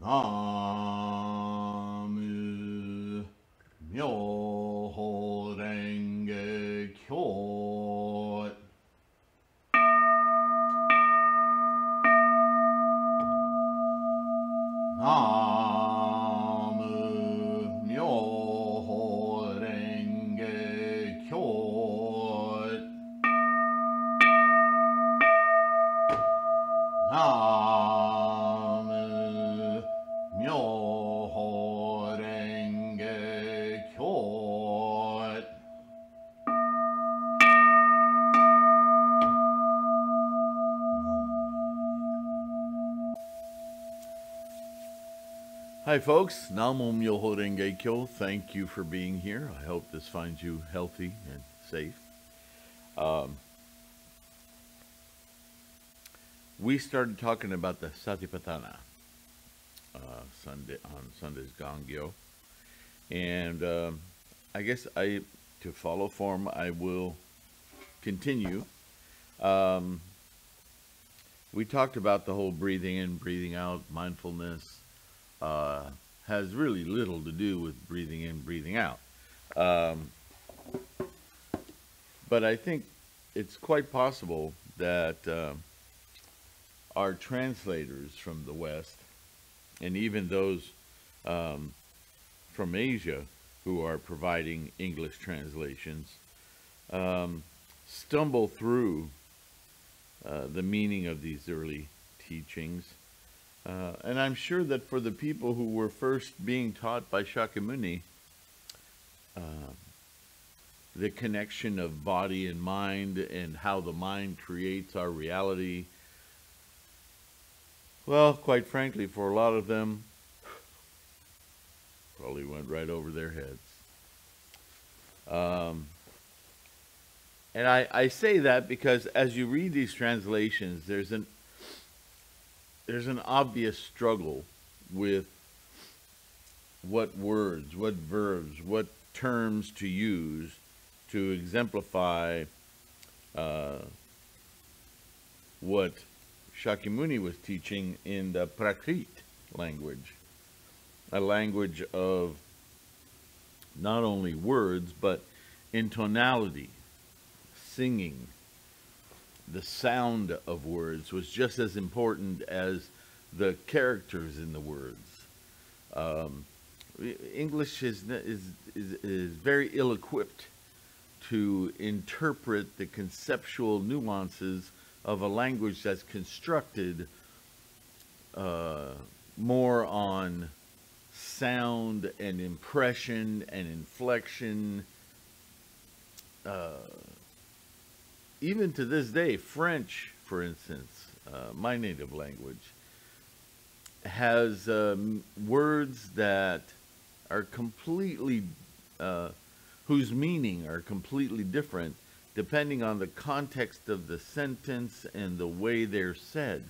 나무 묘호랭개교 나무 묘호랭개교 나무 묘호랭개교. Hi folks, Namo Myoho Renge Kyo. Thank you for being here. I hope this finds you healthy and safe. Um, we started talking about the Satipatthana on Sunday's Gongyo, and I guess to follow form, I will continue. We talked about the whole breathing in, breathing out, mindfulness. Has really little to do with breathing in, breathing out. But I think it's quite possible that our translators from the West, and even those from Asia who are providing English translations, stumble through the meaning of these early teachings. And I'm sure that for the people who were first being taught by Shakyamuni, the connection of body and mind and how the mind creates our reality, well, quite frankly, for a lot of them, probably went right over their heads. And I say that because as you read these translations, there's an obvious struggle with what words, what verbs, what terms to use to exemplify what Shakyamuni was teaching in the Prakrit language, a language of not only words, but intonality, singing. The sound of words was just as important as the characters in the words. English is very ill-equipped to interpret the conceptual nuances of a language that's constructed more on sound and impression and inflection. Even to this day, French, for instance, my native language, has words that are completely, whose meaning are completely different depending on the context of the sentence and the way they're said.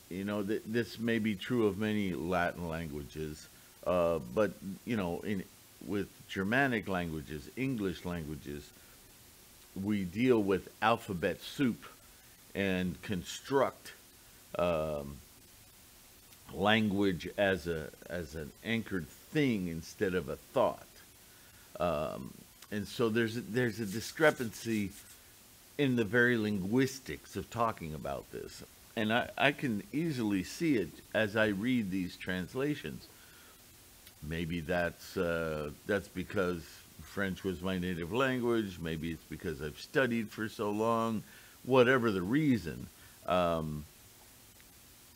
This may be true of many Latin languages, but, with Germanic languages, English languages, we deal with alphabet soup and construct language as an anchored thing instead of a thought, and so there's a discrepancy in the very linguistics of talking about this, and I can easily see it as I read these translations. Maybe that's because French was my native language. Maybe it's because I've studied for so long. Whatever the reason, I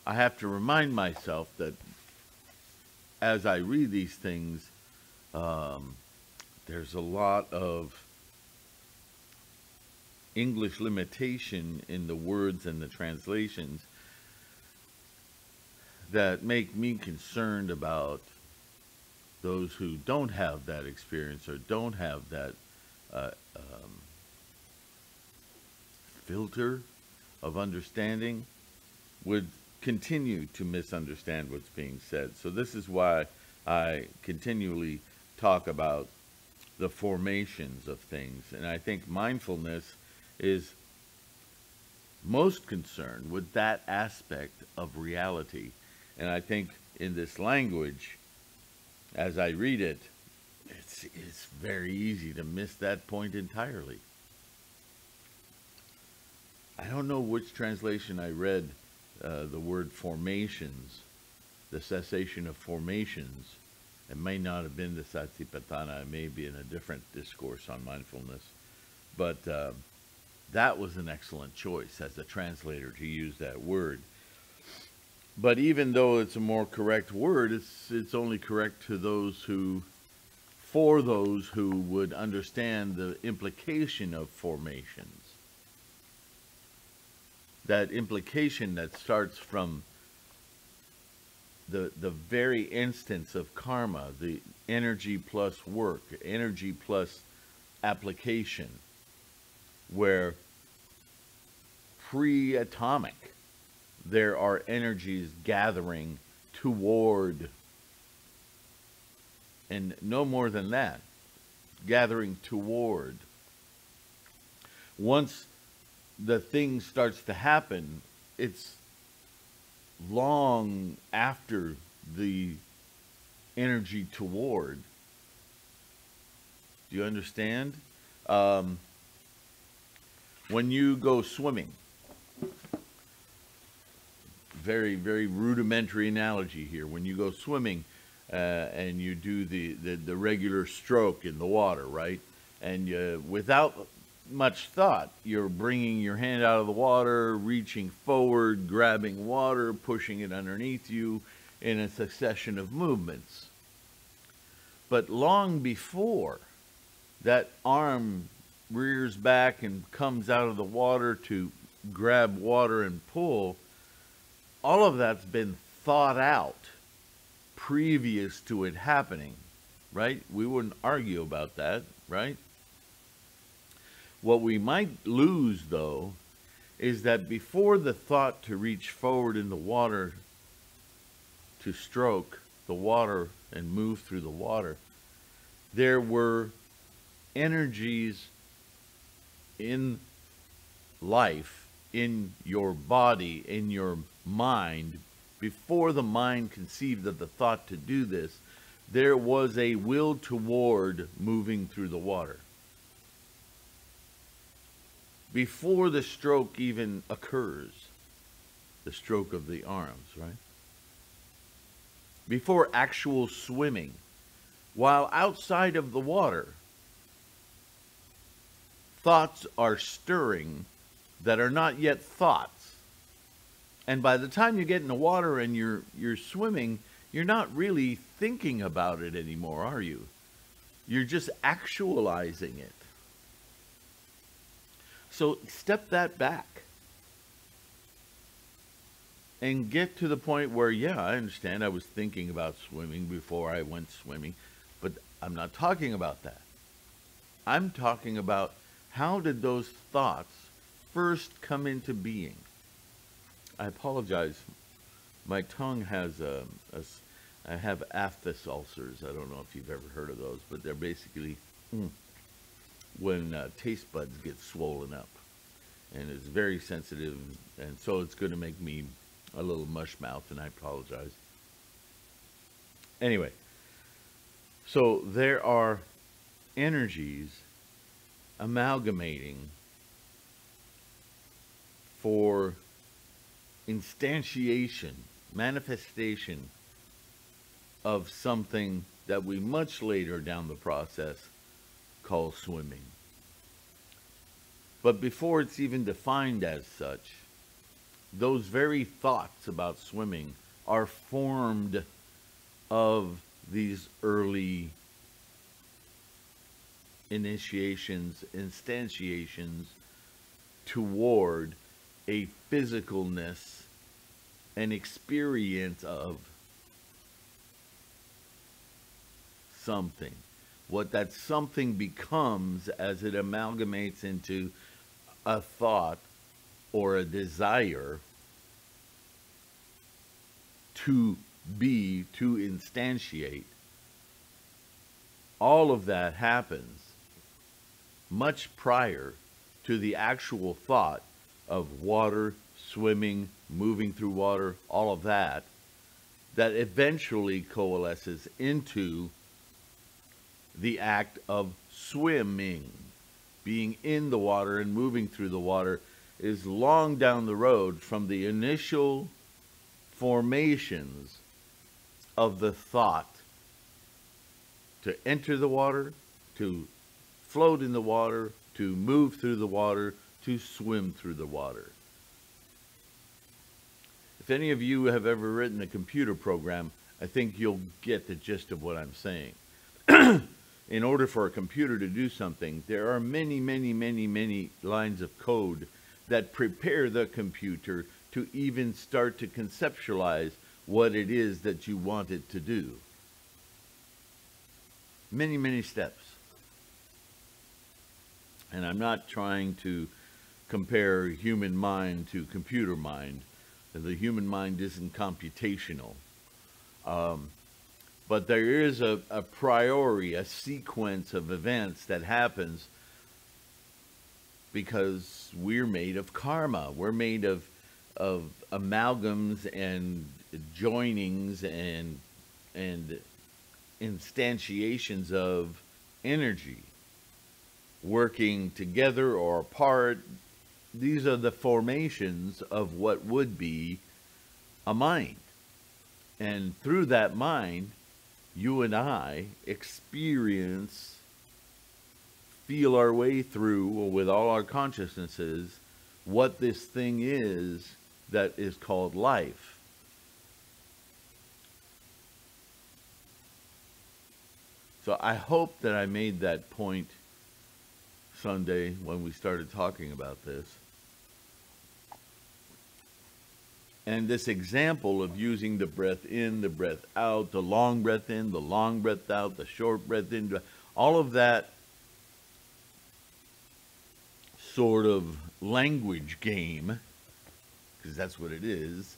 have to remind myself that as I read these things, there's a lot of English limitation in the words and the translations that make me concerned about those who don't have that experience or don't have that filter of understanding would continue to misunderstand what's being said. So this is why I continually talk about the formations of things. And I think mindfulness is most concerned with that aspect of reality. And I think in this language, as I read it, it's very easy to miss that point entirely. I don't know which translation I read, the word formations, the cessation of formations. It may not have been the Satipatthana. It may be in a different discourse on mindfulness. But that was an excellent choice as a translator to use that word. But even though it's a more correct word, it's only correct to those who, for those who would understand the implication of formations. That implication that starts from the very instance of karma, the energy plus work, energy plus application, where pre-atomic there are energies gathering toward, and no more than that, gathering toward. Once the thing starts to happen, it's long after the energy toward. Do you understand? When you go swimming, very, very rudimentary analogy here. When you go swimming and you do the regular stroke in the water, right? And without much thought, you're bringing your hand out of the water, reaching forward, grabbing water, pushing it underneath you in a succession of movements. But long before that arm rears back and comes out of the water to grab water and pull, all of that's been thought out previous to it happening, right? We wouldn't argue about that, right? What we might lose, though, is that before the thought to reach forward in the water, to stroke the water and move through the water, there were energies in life, in your body, in your mind. Before the mind conceived of the thought to do this, there was a will toward moving through the water. Before the stroke even occurs, the stroke of the arms, right? Before actual swimming, while outside of the water, thoughts are stirring that are not yet thoughts. And by the time you get in the water and you're swimming, you're not really thinking about it anymore, are you? You're just actualizing it. So step that back and get to the point where, yeah, I understand I was thinking about swimming before I went swimming, but I'm not talking about that. I'm talking about, how did those thoughts first come into being? I apologize. My tongue has I have aphthous ulcers. I don't know if you've ever heard of those, but they're basically when taste buds get swollen up, and it's very sensitive, and so it's going to make me a little mush mouth, and I apologize. Anyway, so there are energies amalgamating for instantiation, manifestation of something that we much later down the process call swimming. But before it's even defined as such, those very thoughts about swimming are formed of these early initiations, instantiations toward a physicalness, an experience of something. What that something becomes as it amalgamates into a thought or a desire to be, to instantiate, all of that happens much prior to the actual thought of water, swimming, moving through water, all of that, that eventually coalesces into the act of swimming. Being in the water and moving through the water is long down the road from the initial formations of the thought to enter the water, to float in the water, to move through the water, to swim through the water. If any of you have ever written a computer program, I think you'll get the gist of what I'm saying. In order for a computer to do something, there are many, many, many, many lines of code that prepare the computer to even start to conceptualize what it is that you want it to do. Many, many steps. And I'm not trying to compare human mind to computer mind. The human mind isn't computational. But there is a priori, a sequence of events that happens because we're made of karma. We're made of amalgams and joinings and instantiations of energy working together or apart. These are the formations of what would be a mind. And through that mind, you and I experience, feel our way through, with all our consciousnesses, what this thing is that is called life. So I hope that I made that point Sunday when we started talking about this. And this example of using the breath in, the breath out, the long breath in, the long breath out, the short breath in, all of that sort of language game, because that's what it is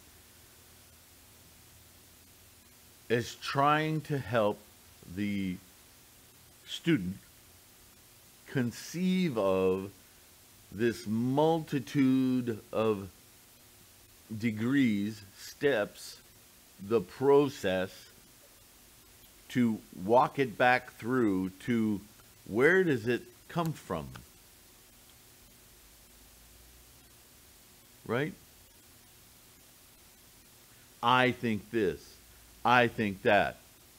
trying to help the student conceive of this multitude of degrees, steps, the process to walk it back through to where does it come from? Right? I think this. I think that.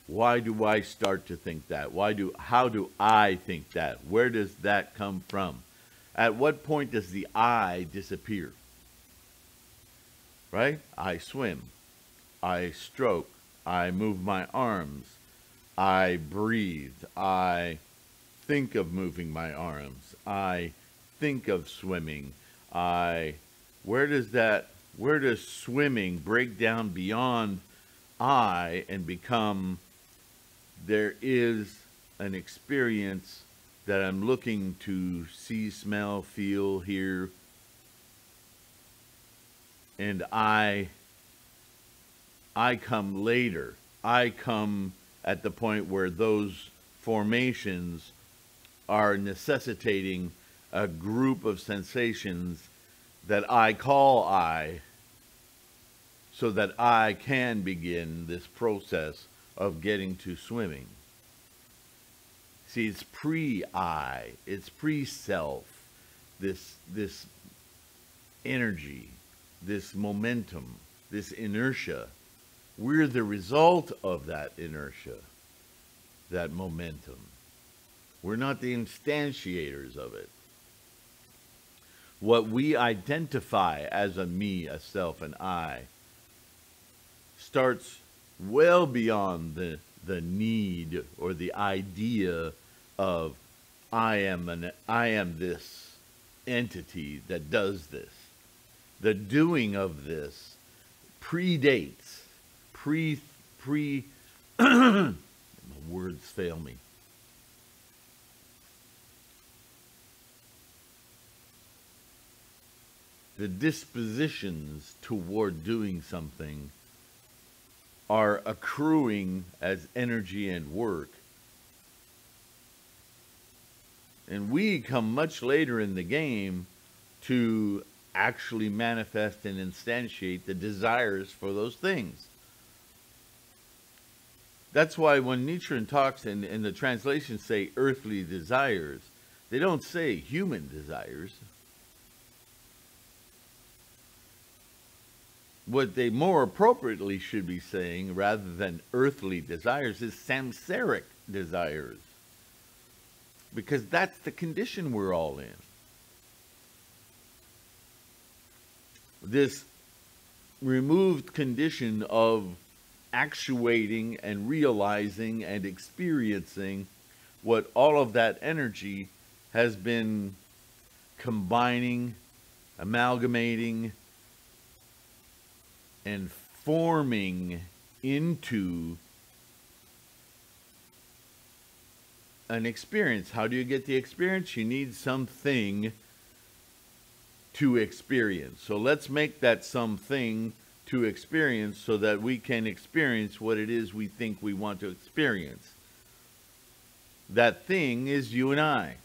Why do I start to think that? How do I think that? Where does that come from? At what point does the I disappear? Right? I swim. I stroke. I move my arms. I breathe. I think of moving my arms. I think of swimming. Where does swimming break down beyond I and become, there is an experience that I'm looking to see, smell, feel, hear, and I come later. I come at the point where those formations are necessitating a group of sensations that I call I, so that I can begin this process of getting to swimming. See, it's pre-I, it's pre-self, this energy, this momentum, this inertia. We're the result of that inertia, that momentum. We're not the instantiators of it. What we identify as a me, a self, an I, starts well beyond the need or the idea of I am this entity that does this. The doing of this predates, my words fail me. The dispositions toward doing something are accruing as energy and work. And we come much later in the game to actually manifest and instantiate the desires for those things. That's why when Nichiren talks in the translations say earthly desires, they don't say human desires. What they more appropriately should be saying, rather than earthly desires, is samsaric desires. Because that's the condition we're all in. This removed condition of actuating and realizing and experiencing what all of that energy has been combining, amalgamating, and forming into an experience. How do you get the experience? You need something to experience. So let's make that something to experience so that we can experience what it is we think we want to experience. That thing is you and I.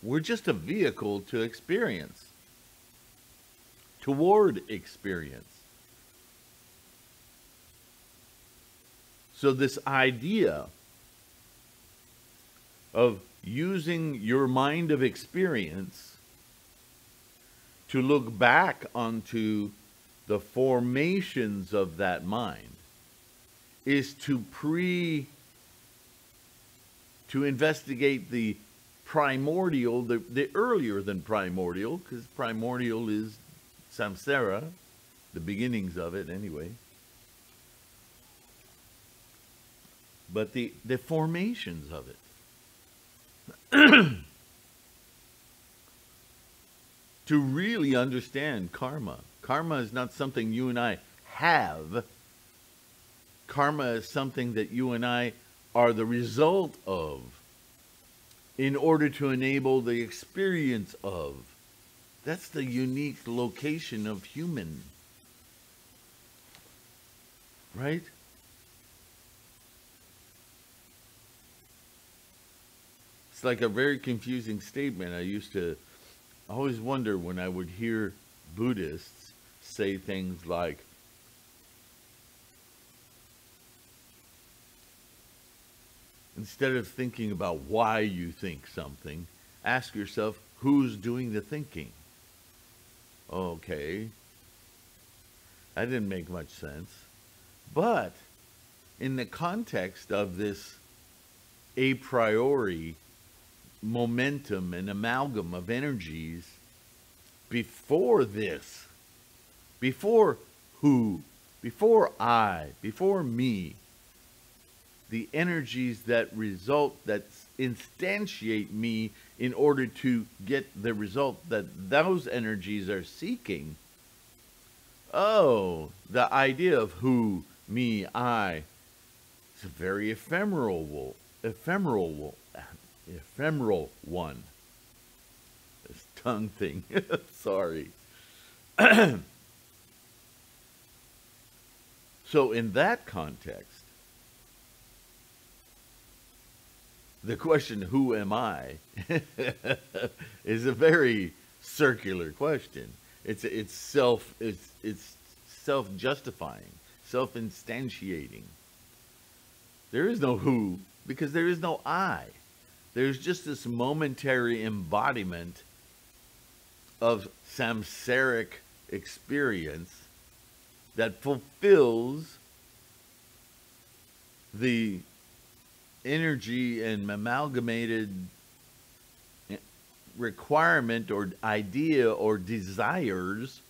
We're just a vehicle to experience, toward experience. So this idea of using your mind of experience to look back onto the formations of that mind is to investigate the primordial, the earlier than primordial, because primordial is samsara, the beginnings of it anyway. But the formations of it. To really understand karma. Karma is not something you and I have. Karma is something that you and I are the result of in order to enable the experience of. That's the unique location of human. Right? It's like a very confusing statement. I always wonder when I would hear Buddhists say things like, instead of thinking about why you think something, ask yourself, who's doing the thinking? Okay. That didn't make much sense. But in the context of this a priori momentum and amalgam of energies, before this, before who, before I, before me, the energies that result, that instantiate me in order to get the result that those energies are seeking. Oh, the idea of who, me, I, is a very ephemeral one. This tongue thing. Sorry. So in that context, the question, who am I, is a very circular question. It's self-justifying, self-instantiating. There is no who, because there is no I. There's just this momentary embodiment of samsaric experience that fulfills the energy and amalgamated requirement or idea or desires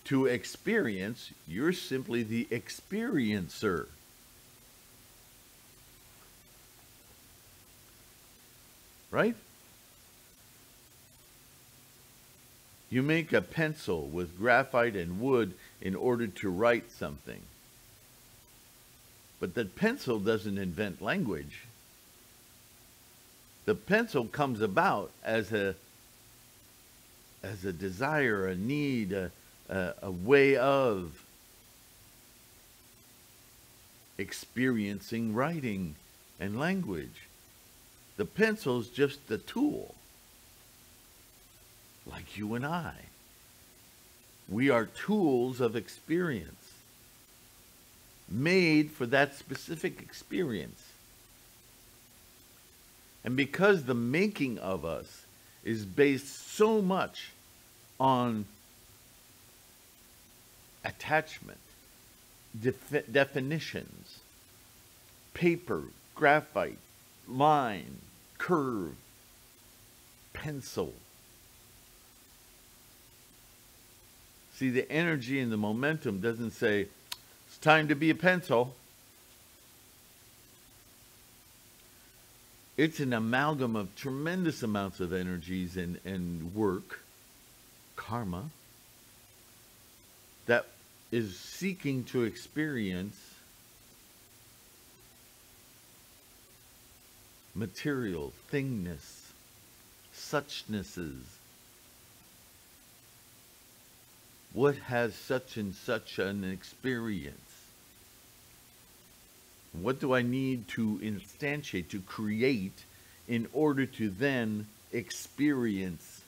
to experience. You're simply the experiencer. Right? You make a pencil with graphite and wood in order to write something. But the pencil doesn't invent language. The pencil comes about as a desire, a need, a way of experiencing writing and language. The pencil's just the tool, like you and I. We are tools of experience, made for that specific experience. And because the making of us is based so much on attachment, definitions, paper, graphite, line, curve, pencil. See, the energy and the momentum doesn't say, it's time to be a pencil. It's an amalgam of tremendous amounts of energies and work, karma, that is seeking to experience material, thingness, suchnesses. What has such and such an experience? What do I need to instantiate, to create, in order to then experience?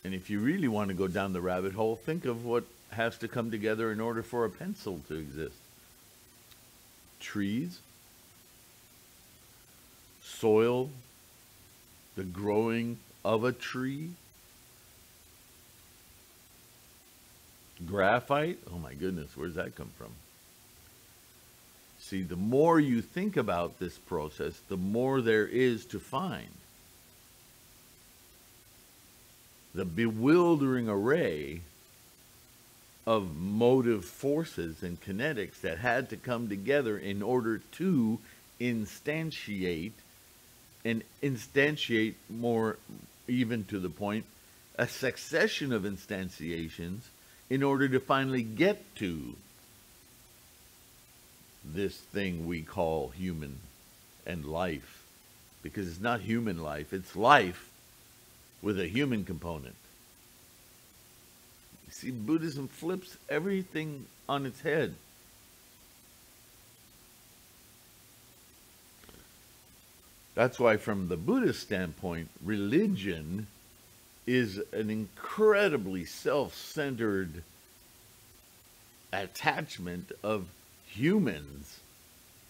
And if you really want to go down the rabbit hole, think of what has to come together in order for a pencil to exist. Trees, soil, the growing of a tree, graphite. Oh my goodness, where's that come from? See, the more you think about this process, the more there is to find. The bewildering array of motive forces and kinetics that had to come together in order to instantiate, and instantiate more, even to the point, a succession of instantiations in order to finally get to this thing we call human and life. Because it's not human life, it's life with a human component. You see, Buddhism flips everything on its head. That's why, from the Buddhist standpoint, religion is an incredibly self-centered attachment of humans.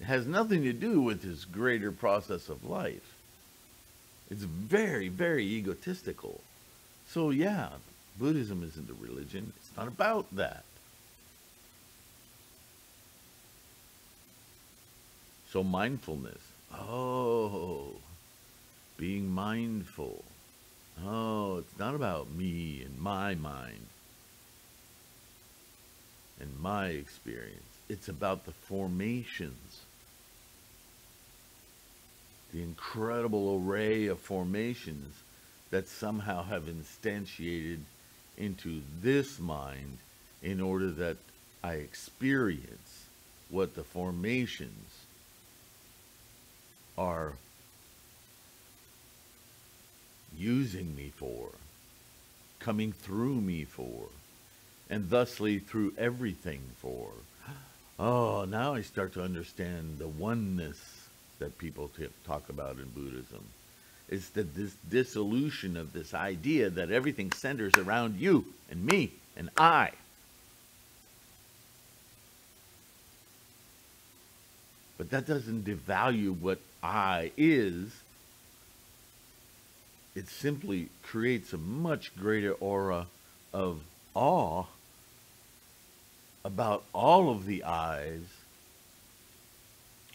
It has nothing to do with this greater process of life. It's very, very egotistical. So yeah, Buddhism isn't a religion. It's not about that. So mindfulness. Oh, being mindful. Oh, it's not about me and my mind and my experience. It's about the formations, the incredible array of formations that somehow have instantiated into this mind in order that I experience what the formations are using me for, coming through me for, and thusly through everything for. Oh, now I start to understand the oneness that people talk about in Buddhism. It's that this dissolution of this idea that everything centers around you and me and I. But that doesn't devalue what I is. It simply creates a much greater aura of awe about all of the I's,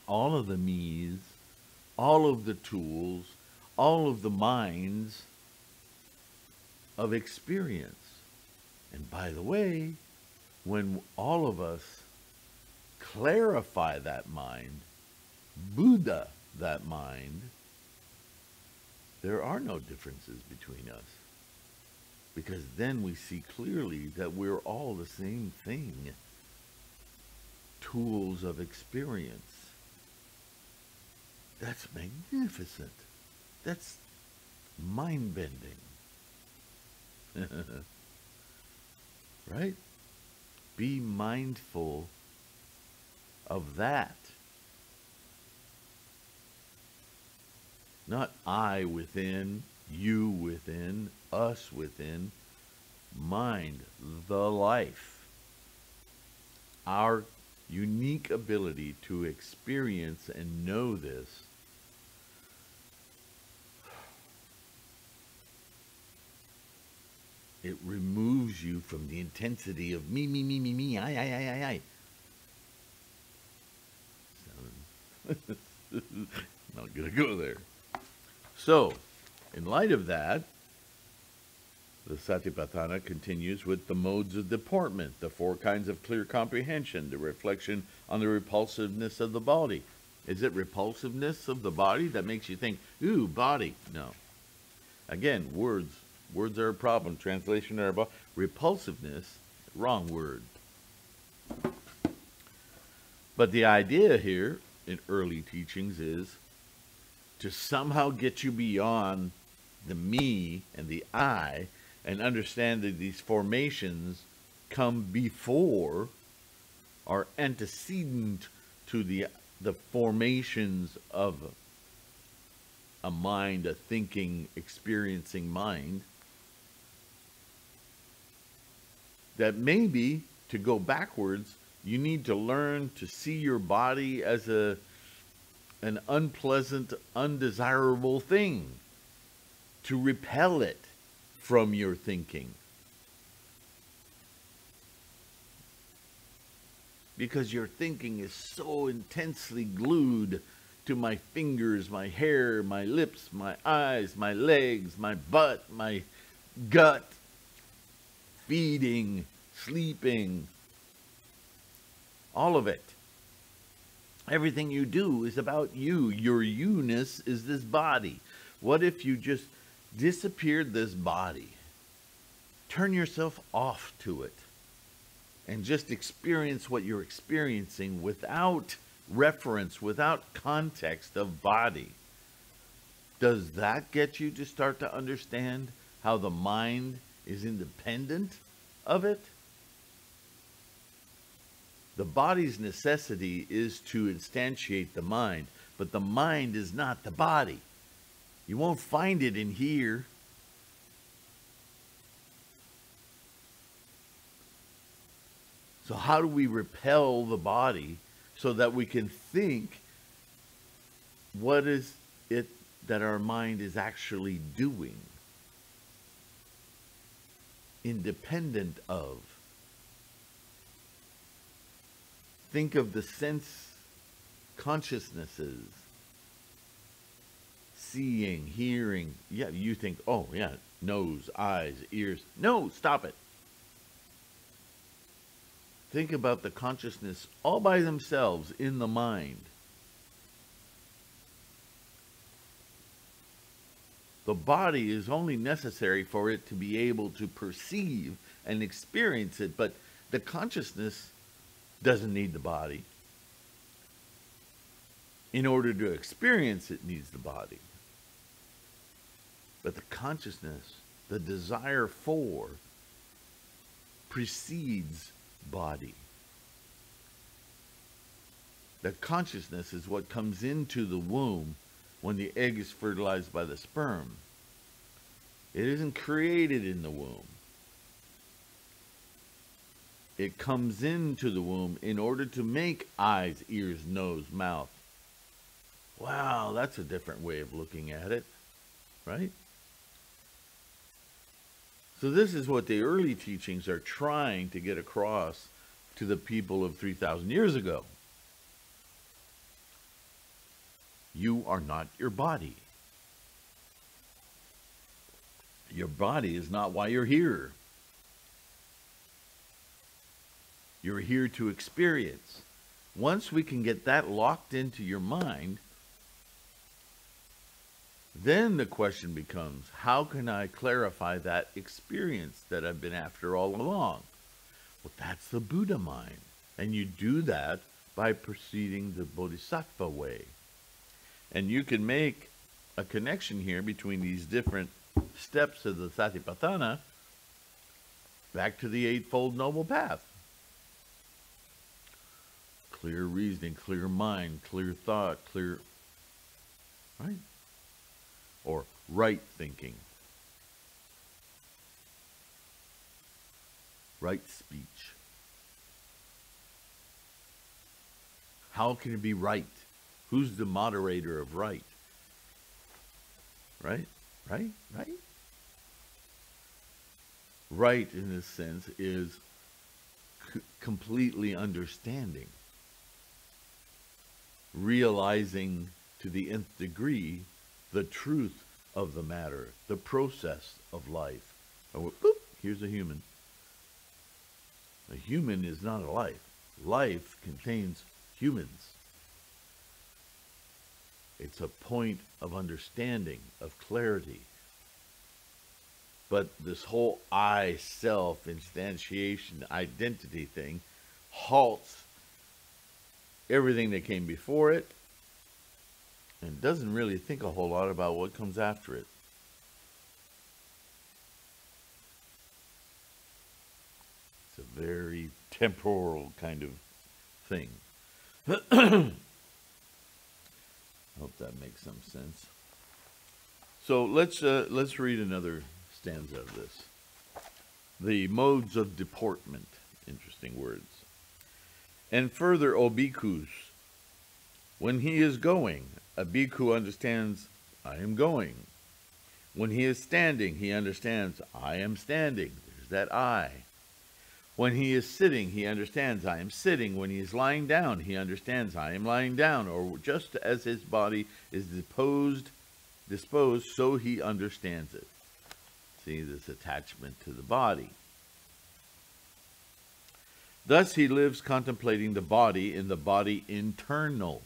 all of the me's, all of the tools, all of the minds of experience. And by the way, when all of us clarify that mind, Buddha that mind, there are no differences between us. Because then we see clearly that we're all the same thing. Tools of experience. That's magnificent. That's mind-bending. Right? Be mindful of that. Not I within, you within, us within. Mind, the life. Our unique ability to experience and know this it removes you from the intensity of me, I. Not gonna go there. So, in light of that, the Satipatthana continues with the modes of deportment, the four kinds of clear comprehension, the reflection on the repulsiveness of the body. Is it repulsiveness of the body that makes you think, ooh, body? No. Again, words. Words are a problem. Translation are about repulsiveness, wrong word. But the idea here in early teachings is to somehow get you beyond the me and the I and understand that these formations come before, are antecedent to the formations of a mind, a thinking, experiencing mind. That maybe, to go backwards, you need to learn to see your body as an unpleasant, undesirable thing, to repel it from your thinking. Because your thinking is so intensely glued to my fingers, my hair, my lips, my eyes, my legs, my butt, my gut, feeding, sleeping, all of it. Everything you do is about you. Your you-ness is this body. What if you just disappeared this body? Turn yourself off to it and just experience what you're experiencing without reference, without context of body. Does that get you to start to understand how the mind is independent of it? The body's necessity is to instantiate the mind, but the mind is not the body. You won't find it in here. So how do we repel the body so that we can think what is it that our mind is actually doing, independent of? Think of the sense consciousnesses, seeing, hearing. Yeah, you think, oh yeah, nose, eyes, ears. No, stop it. Think about the consciousness all by themselves in the mind. The body is only necessary for it to be able to perceive and experience it, but the consciousness doesn't need the body. In order to experience it needs the body. But the consciousness, the desire for, precedes body. The consciousness is what comes into the womb when the egg is fertilized by the sperm. It isn't created in the womb. It comes into the womb in order to make eyes, ears, nose, mouth. Wow, that's a different way of looking at it, right? So this is what the early teachings are trying to get across to the people of 3,000 years ago. You are not your body. Your body is not why you're here. You're here to experience. Once we can get that locked into your mind, then the question becomes, how can I clarify that experience that I've been after all along? Well, that's the Buddha mind. And you do that by proceeding the Bodhisattva way. And you can make a connection here between these different steps of the Satipatthana back to the Eightfold Noble Path. Clear reasoning, clear mind, clear thought, clear... Right? or right thinking, right speech. How can it be right? Who's the moderator of right? Right? Right? Right? Right, in this sense, is completely understanding, realizing to the nth degree the truth of the matter, the process of life. Oh, boop, here's a human. A human is not a life. Life contains humans. It's a point of understanding, of clarity. But this whole I, self, instantiation, identity thing halts everything that came before it and doesn't really think a whole lot about what comes after it. It's a very temporal kind of thing. I hope that makes some sense. So let's read another stanza of this. The modes of deportment. Interesting words. And further, O bhikkhus, when he is going, a bhikkhu understands, I am going. When he is standing, he understands, I am standing. There's that I. When he is sitting, he understands, I am sitting. When he is lying down, he understands, I am lying down. Or just as his body is disposed, so he understands it. See, this attachment to the body. Thus he lives contemplating the body in the body internal.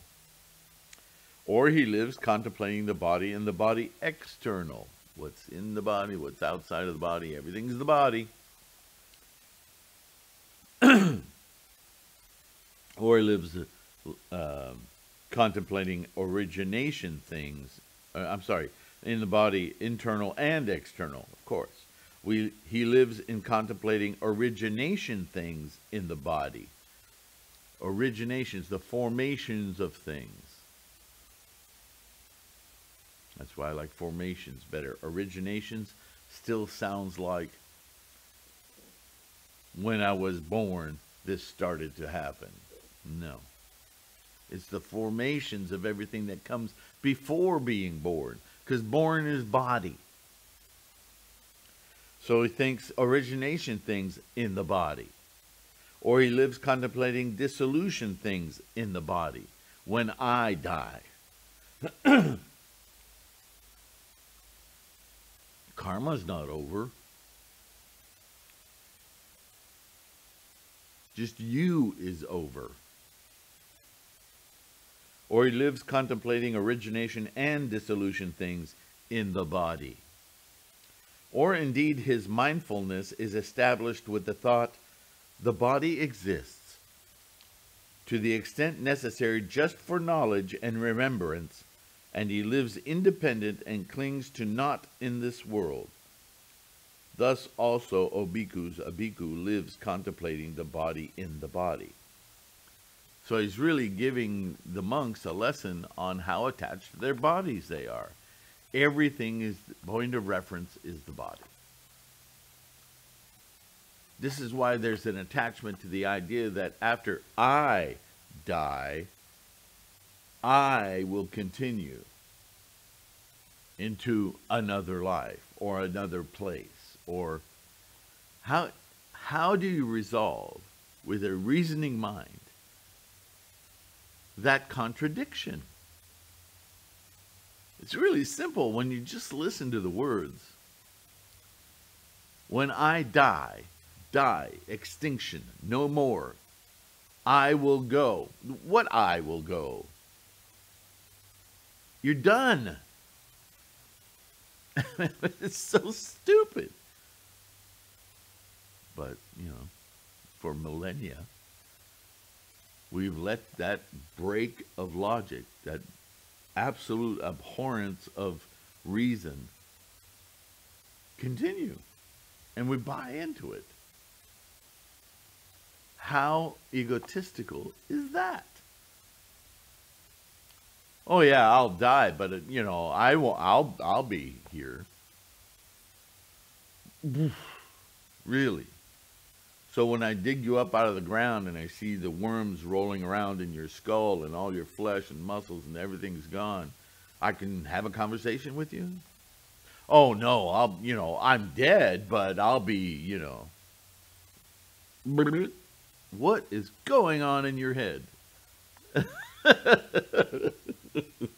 Or he lives contemplating the body in the body external. What's in the body, what's outside of the body, everything's the body. Or he lives contemplating origination things. In the body, internal and external, of course. He lives in contemplating origination things in the body. Originations, the formations of things. That's why I like formations better. Originations still sounds like when I was born, this started to happen. No. It's the formations of everything that comes before being born. Because born is body. So he thinks origination things in the body. Or he lives contemplating dissolution things in the body. When I die. Karma's not over. Just you is over. Or he lives contemplating origination and dissolution things in the body. Or indeed his mindfulness is established with the thought, the body exists to the extent necessary just for knowledge and remembrance, and he lives independent and clings to naught in this world. Thus also, O bhikkhus, a bhikkhu lives contemplating the body in the body. So he's really giving the monks a lesson on how attached to their bodies they are. Everything is, the point of reference is the body. This is why there's an attachment to the idea that after I die, I will continue into another life or another place. Or how do you resolve with a reasoning mind that contradiction? It's really simple when you just listen to the words. When I die, extinction, no more. I will go. What I will go? You're done. It's so stupid. But, for millennia, we've let that break of logic, that absolute abhorrence of reason, continue. And we buy into it. How egotistical is that? Oh yeah, I'll die, but I will. I'll be here. Really. So when I dig you up out of the ground and I see the worms rolling around in your skull and all your flesh and muscles and everything's gone, I can have a conversation with you? Oh no, I'm dead, but I'll be. What is going on in your head?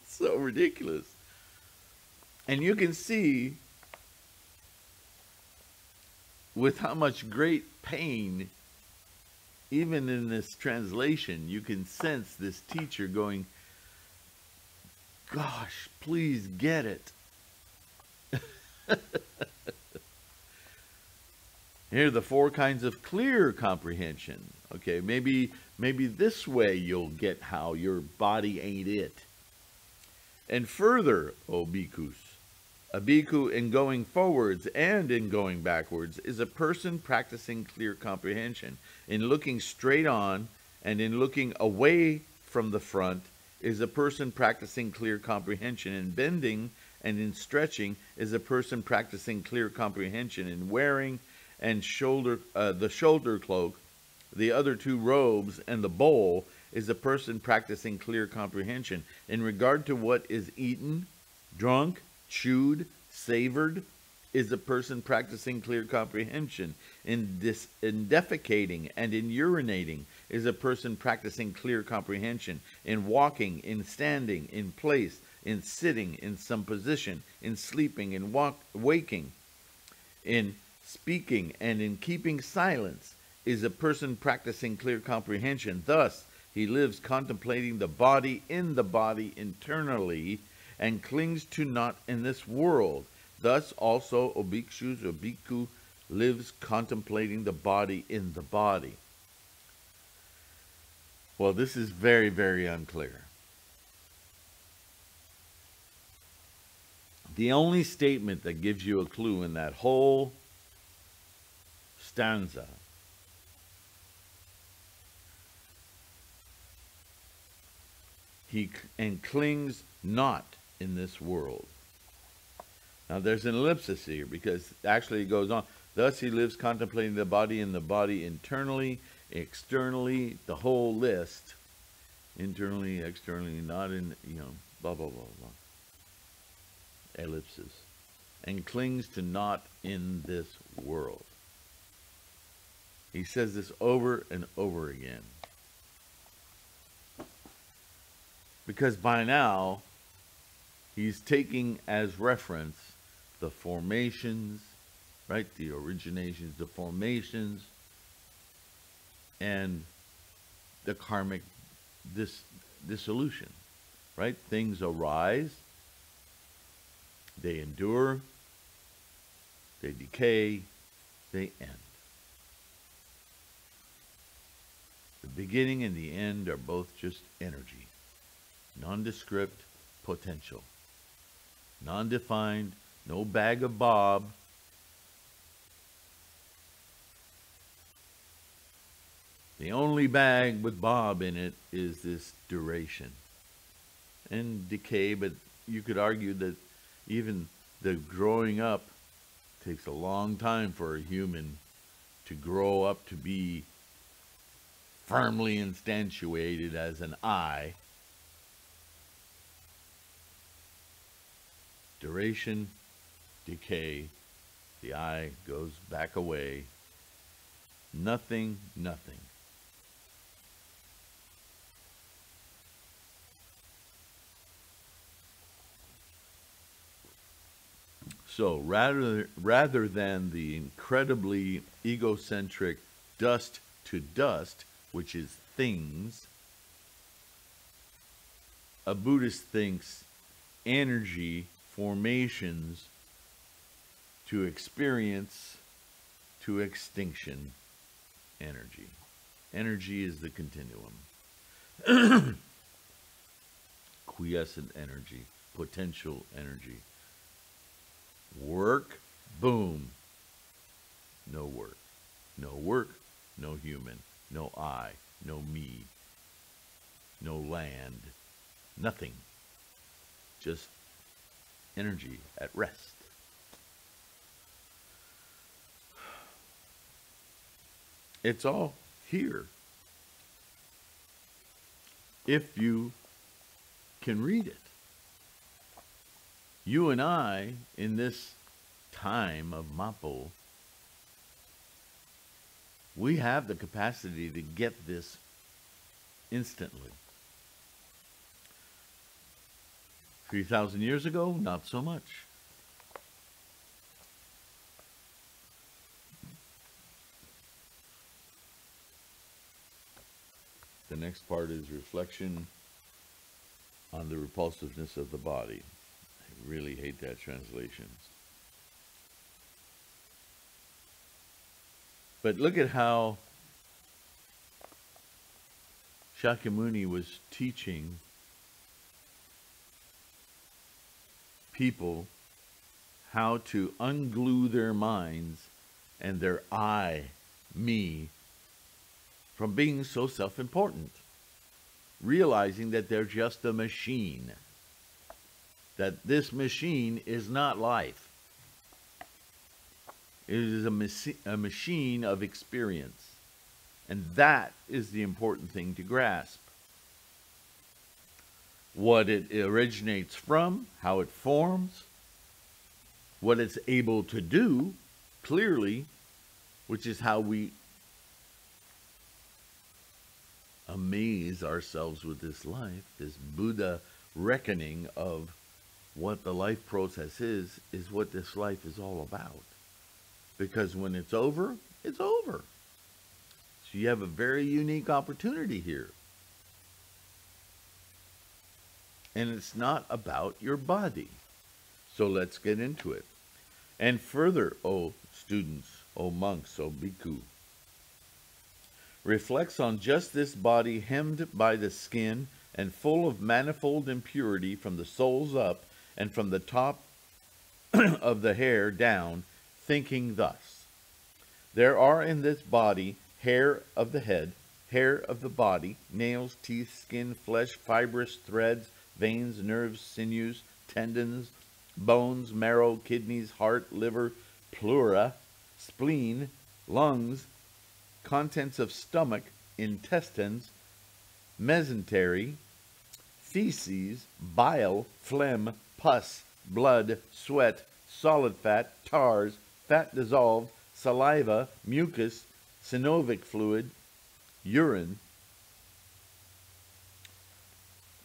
So ridiculous. And you can see with how much great pain, even in this translation, you can sense this teacher going, gosh, please get it. Here are the four kinds of clear comprehension. Okay, maybe this way you'll get how your body ain't it. And further, O bhikkhus, a bhikkhu in going forwards and in going backwards is a person practicing clear comprehension. In looking straight on and in looking away from the front is a person practicing clear comprehension. In bending and in stretching is a person practicing clear comprehension. In wearing and the shoulder cloak, the other two robes, and the bowl is a person practicing clear comprehension. In regard to what is eaten, drunk, chewed, savored, is a person practicing clear comprehension. In defecating and in urinating is a person practicing clear comprehension. In walking, in standing, in place, in sitting, in some position, in sleeping, in waking, in speaking, and in keeping silence is a person practicing clear comprehension. Thus, he lives contemplating the body in the body internally and clings to not in this world. Thus also, O bhikshus, O bhikkhu, lives contemplating the body in the body. Well, this is very, very unclear. The only statement that gives you a clue in that whole stanza and clings not in this world. Now there's an ellipsis here because actually it goes on. Thus he lives contemplating the body in the body internally, externally, the whole list. Internally, externally, not in, blah, blah, blah, blah. Ellipsis. And clings to not in this world. He says this over and over again. Because by now, he's taking as reference the formations, right? The originations, the formations, and the karmic dissolution, right? Things arise, they endure, they decay, they end. The beginning and the end are both just energy. Nondescript potential. Non-defined, no bag of bob. The only bag with bob in it is this duration and decay, but you could argue that even the growing up takes a long time for a human to grow up to be firmly instantiated as an I. Duration, decay, the I goes back away. Nothing, nothing. So rather than the incredibly egocentric dust to dust, which is things, a Buddhist thinks energy, formations to experience to extinction energy. Energy is the continuum. Quiescent energy, potential energy. Work, boom. No work. No work, no human. No I, no me. No land. Nothing. just energy at rest. It's all here. If you can read it. You and I, in this time of Mapo, we have the capacity to get this instantly. 3,000 years ago, not so much. The next part is reflection on the repulsiveness of the body. I really hate that translation. But look at how Shakyamuni was teaching people how to unglue their minds and their I, me, from being so self-important, realizing that they're just a machine, that this machine is not life. It is a machine of experience, and that is the important thing to grasp. What it originates from, how it forms, what it's able to do, clearly, which is how we amaze ourselves with this life, this Buddha reckoning of what the life process is what this life is all about. Because when it's over, it's over. So you have a very unique opportunity here. And it's not about your body. So let's get into it. And further, O students, O monks, O bhikkhu, reflects on just this body hemmed by the skin and full of manifold impurity from the soles up and from the top of the hair down, thinking thus: there are in this body hair of the head, hair of the body, nails, teeth, skin, flesh, fibrous threads, veins, nerves, sinews, tendons, bones, marrow, kidneys, heart, liver, pleura, spleen, lungs, contents of stomach, intestines, mesentery, feces, bile, phlegm, pus, blood, sweat, solid fat, tars, fat dissolved, saliva, mucus, synovic fluid, urine.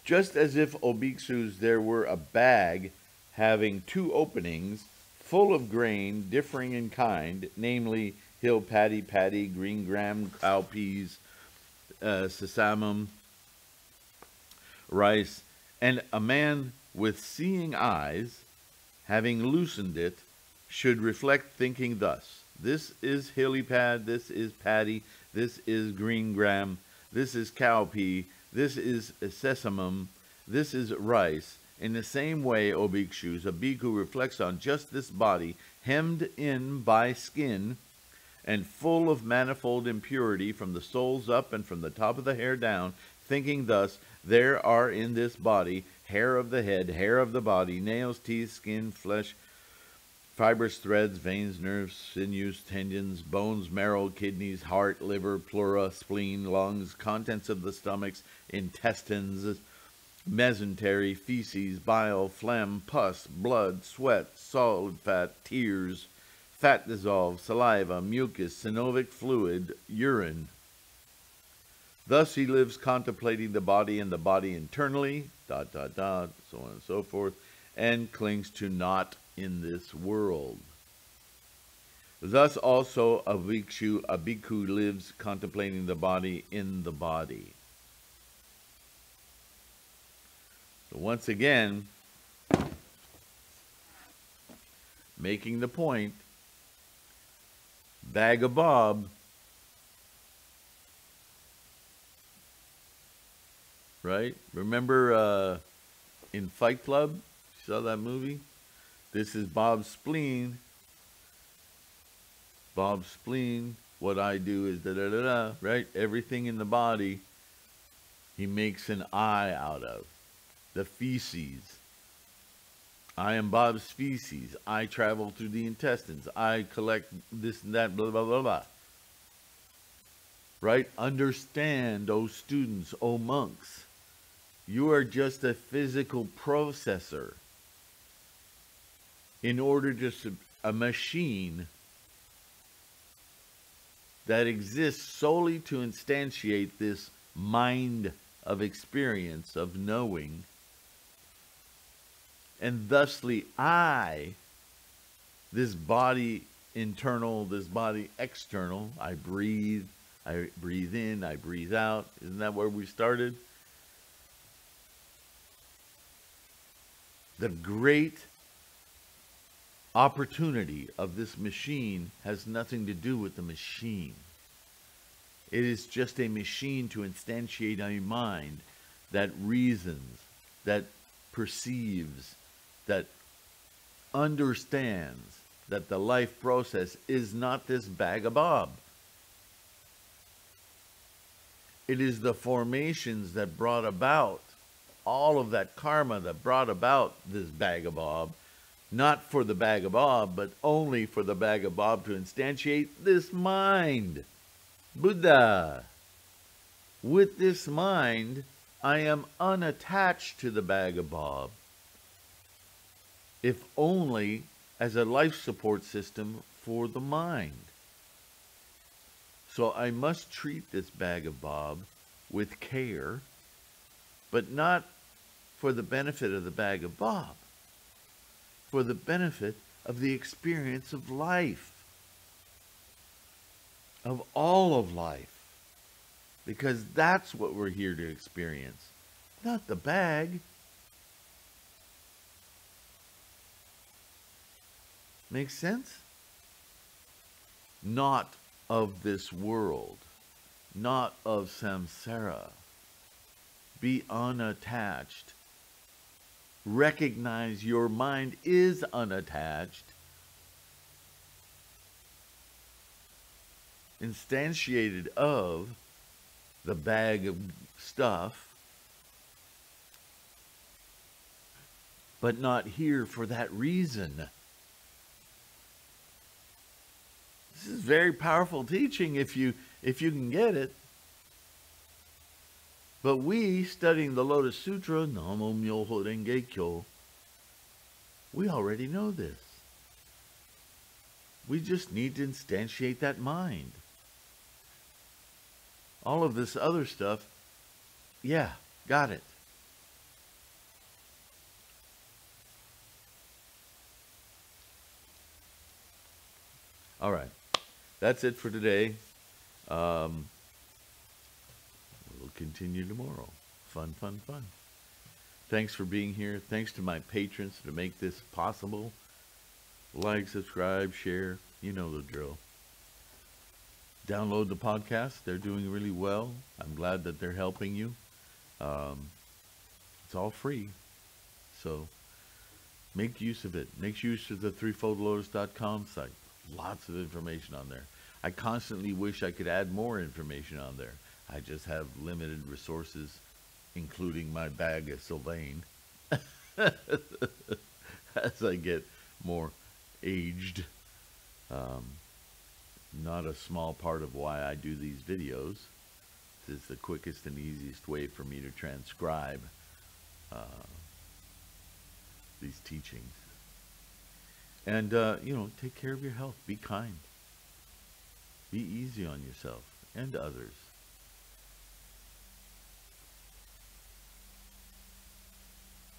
Just as if, O bhikshus, there were a bag having two openings, full of grain differing in kind, namely hill paddy, green gram, cowpeas, sesamum, rice, and a man with seeing eyes, having loosened it, should reflect, thinking thus: this is hilly pad, this is paddy, this is green gram, this is cowpea, this is sesamum, this is rice. In the same way, O bhikshus, a bhikkhu reflects on just this body, hemmed in by skin, and full of manifold impurity from the soles up and from the top of the hair down, thinking thus: there are in this body hair of the head, hair of the body, nails, teeth, skin, flesh, fibrous threads, veins, nerves, sinews, tendons, bones, marrow, kidneys, heart, liver, pleura, spleen, lungs, contents of the stomachs, intestines, mesentery, feces, bile, phlegm, pus, blood, sweat, solid fat, tears, fat dissolved, saliva, mucus, synovic fluid, urine. Thus he lives contemplating the body and the body internally, so on and so forth, and clings to naught in this world. Thus also a bhikkhu lives contemplating the body in the body. So once again, making the point, bag of bob, right? Remember in Fight Club, you saw that movie? This is Bob's spleen. Bob's spleen, what I do is da-da-da-da, right? Everything in the body, he makes an eye out of. The feces, I am Bob's feces. I travel through the intestines. I collect this and that, blah, blah, blah, blah. Right? Understand, oh students, oh monks, you are just a physical processor in order to a machine that exists solely to instantiate this mind of experience, of knowing. And thusly, this body internal, this body external, I breathe in, I breathe out. Isn't that where we started? The great opportunity of this machine has nothing to do with the machine. It is just a machine to instantiate a mind that reasons, that perceives, that understands that the life process is not this bag of bob. It is the formations that brought about all of that karma that brought about this bag of bob, not for the bag of bob, but only for the bag of bob to instantiate this mind. Buddha. With this mind, I am unattached to the bag of bob, if only as a life support system for the mind. So I must treat this bag of bob with care, but not for the benefit of the bag of bob, for the benefit of the experience of life, of all of life, because that's what we're here to experience, not the bag. Makes sense? Not of this world, not of samsara. Be unattached. Recognize your mind is unattached. Instantiated of the bag of stuff, but not here for that reason. This is very powerful teaching if you can get it. But we, studying the Lotus Sutra, Namo Myoho Renge Kyo, we already know this. We just need to instantiate that mind. All of this other stuff, yeah, got it. All right. That's it for today. We'll continue tomorrow. Fun, fun, fun. Thanks for being here. Thanks to my patrons to make this possible. Like, subscribe, share. You know the drill. Download the podcast. They're doing really well. I'm glad that they're helping you. It's all free. So make use of it. Make use of the threefoldlotus.com site. Lots of information on there. I constantly wish I could add more information on there. I just have limited resources, including my bag of Sylvain. As I get more aged. Not a small part of why I do these videos. It's the quickest and easiest way for me to transcribe these teachings. And, take care of your health. Be kind. Be easy on yourself and others.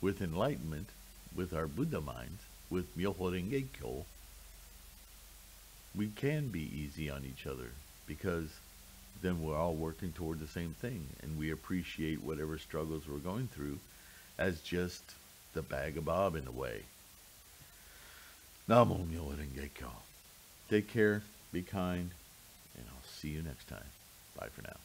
With enlightenment, with our Buddha minds, with Myoho Renge Kyo, we can be easy on each other, because then we're all working toward the same thing, and we appreciate whatever struggles we're going through as just the bag of bob in a way. Namo Myoho Renge Kyo. Take care, be kind, and I'll see you next time. Bye for now.